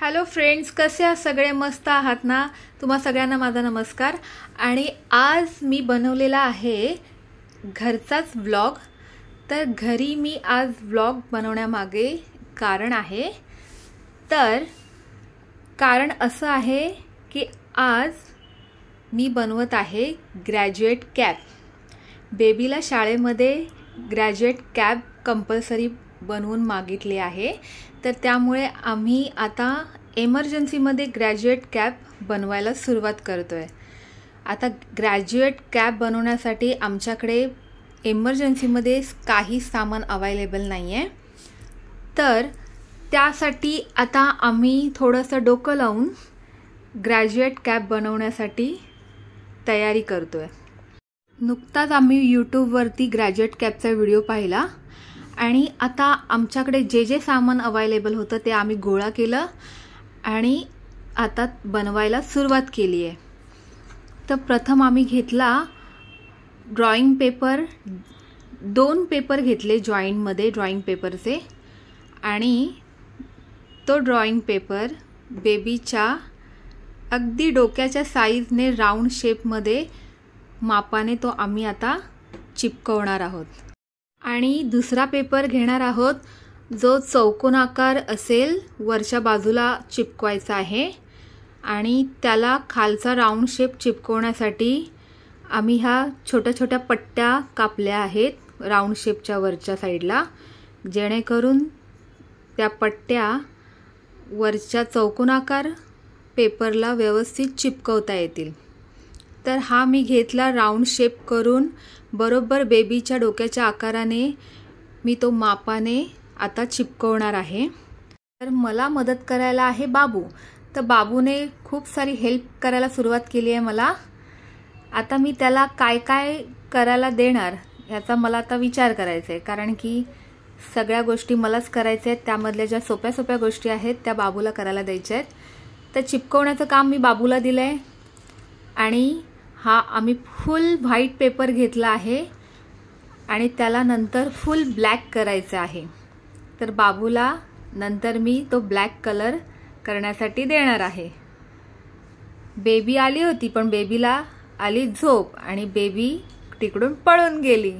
Hello friends, कसे आहात सगळे? मस्त आहात ना? तुम्हा सगळ्यांना माझा नमस्कार. आणि आज मी बनवलेला आहे घरचाच व्लॉग. तर घरी मी आज व्लॉग बनवण्यामागे कारण आहे. तर कारण असं आहे की आज मी बनवत आहे ग्रॅज्युएट कॅप. बेबीला शाळेमध्ये ग्रॅज्युएट कॅप कंपल्सरी बनवून मागितली आहे. तर त्यामुळे आम्ही आता एमर्जन्सीमध्ये ग्रॅज्युएट कॅप बनवायला सुरुवात करतोय. आता ग्रॅज्युएट कॅप बनवण्यासाठी आमच्याकडे एमर्जन्सीमध्ये काही सामान अवेलेबल नाही आहे. तर त्यासाठी आता आम्ही थोडंसं डोकं लावून ग्रॅज्युएट कॅप बनवण्यासाठी तयारी करतोय. नुकताच आम्ही यूट्यूबवरती ग्रॅज्युएट कॅपचा व्हिडिओ पाहिला आणि आता आमच्याकडे जे जे सामान अवेलेबल होतं ते आम्ही गोळा केलं आणि आता बनवायला सुरुवात केली आहे. तर प्रथम आम्ही घेतला ड्रॉइंग पेपर. 2 पेपर घेतले जॉईंटमध्ये ड्रॉइंग पेपरचे आणि तो ड्रॉइंग पेपर बेबीच्या अगदी डोक्याच्या साईजने राऊंड शेपमध्ये मापाने तो आम्ही आता चिपकवणार आहोत. आणि दुसरा पेपर घेणार आहोत जो चौकोनाकार असेल, वरच्या बाजूला चिपकवायचा आहे. आणि त्याला खालचा राऊंड शेप चिपकवण्यासाठी आम्ही ह्या छोट्या छोट्या पट्ट्या कापल्या आहेत राऊंड शेपच्या वरच्या साईडला, जेणेकरून त्या पट्ट्या वरच्या चौकोनाकार पेपरला व्यवस्थित चिपकवता येतील. तर हा मी घेतला राऊंड शेप करून बरोबर बेबीच्या डोक्याच्या आकाराने मी तो मापाने आता चिपकवणार आहे. तर मला मदत करायला आहे बाबू. तर बाबूने खूप सारी हेल्प करायला सुरुवात केली आहे मला. आता मी त्याला काय काय करायला देणार याचा मला आता विचार करायचा आहे, कारण की सगळ्या गोष्टी मलाच करायच्या आहेत. त्यामधल्या ज्या सोप्या सोप्या गोष्टी आहेत त्या बाबूला करायला द्यायच्या आहेत. तर चिपकवण्याचं काम मी बाबूला दिलं आहे. आणि हा आम्ही फुल व्हाईट पेपर घेतला आहे आणि त्याला नंतर फुल ब्लॅक करायचं आहे. तर बाबूला नंतर मी तो ब्लॅक कलर करण्यासाठी देणार आहे. बेबी आली होती पण बेबीला आली झोप आणि बेबी तिकडून पळून गेली.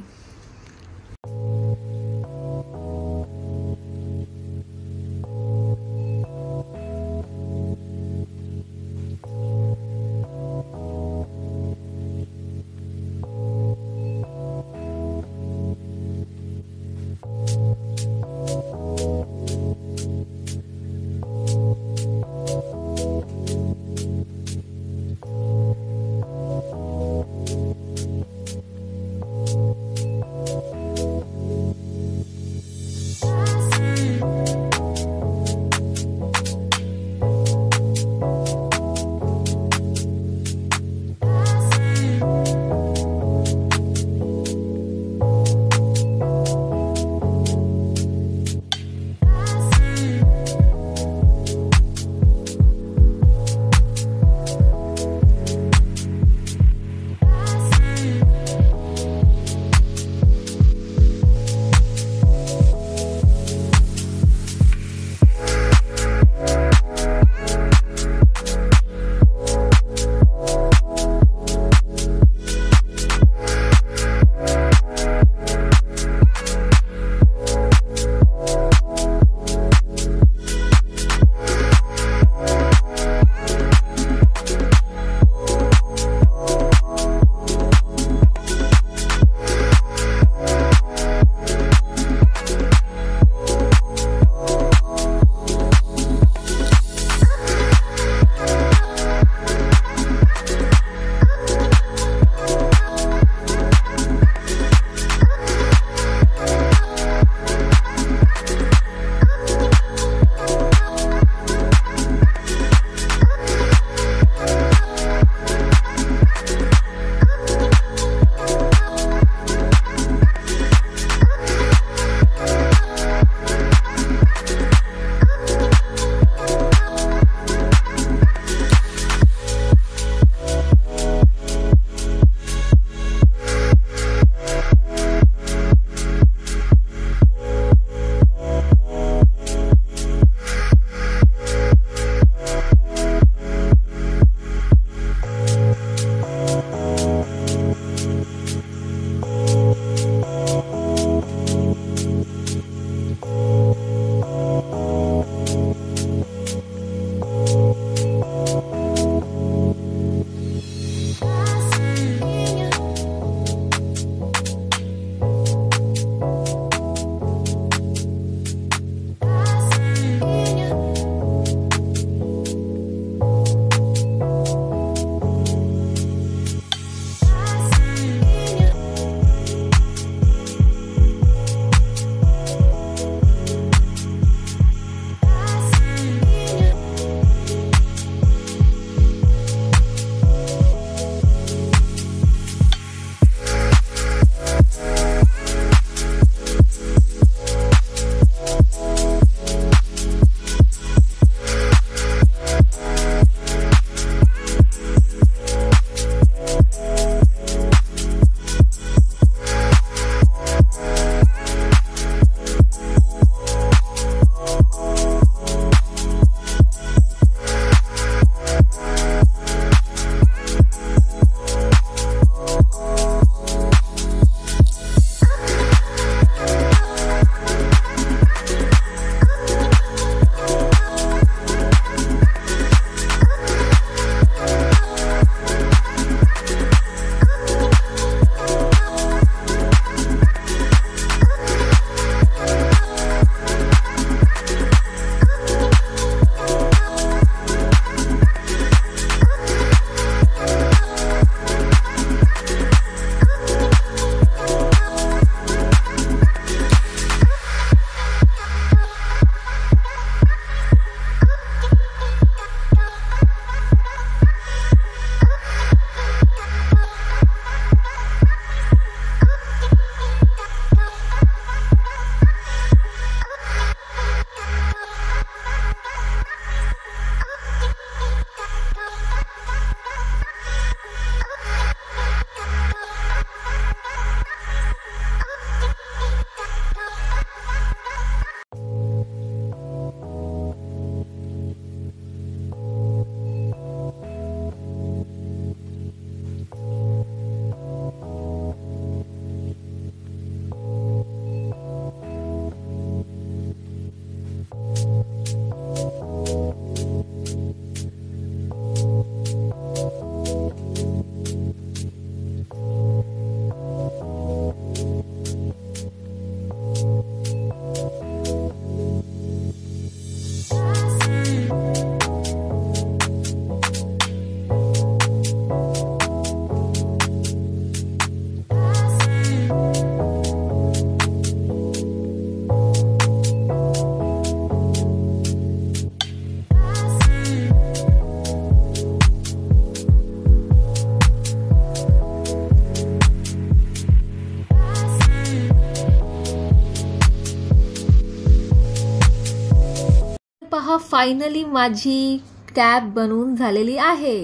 फायनली माझी कॅप बनवून झालेली आहे.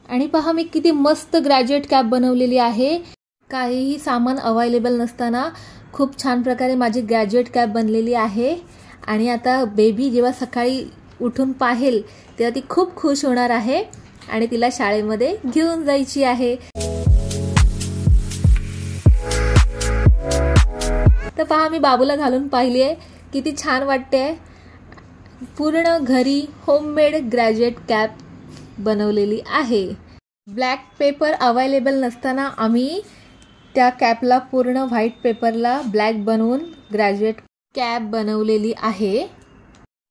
आणि पहा मी किती मस्त ग्रॅज्युएट कॅप बनवलेली आहे. काहीही सामान अवेलेबल नसताना खूप छान प्रकारे माझी ग्रॅज्युएट कॅप बनलेली आहे. आणि आता बेबी जेव्हा सकाळी उठून पाहेल तेव्हा ती खूप खुश होणार आहे आणि तिला शाळेमध्ये घेऊन जायची आहे. तर पहा मी बाबूला घालून पाहिली आहे, किती छान वाटते. पूर्ण घरी होममेड ग्रॅज्युएट कॅप बनवलेली आहे. ब्लॅक पेपर अवेलेबल नसताना आम्ही त्या कॅपला पूर्ण व्हाईट पेपरला ब्लॅक बनवून ग्रॅज्युएट कॅप बनवलेली आहे.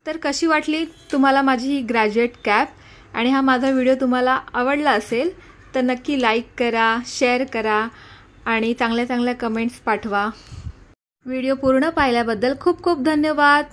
तर कशी वाटली तुम्हाला माझी ही ग्रॅज्युएट कॅप? आणि हा माझा व्हिडिओ तुम्हाला आवडला असेल तर नक्की लाईक करा, शेअर करा आणि चांगल्या चांगल्या कमेंट्स पाठवा. व्हिडिओ पूर्ण पाहिल्याबद्दल खूप खूप धन्यवाद.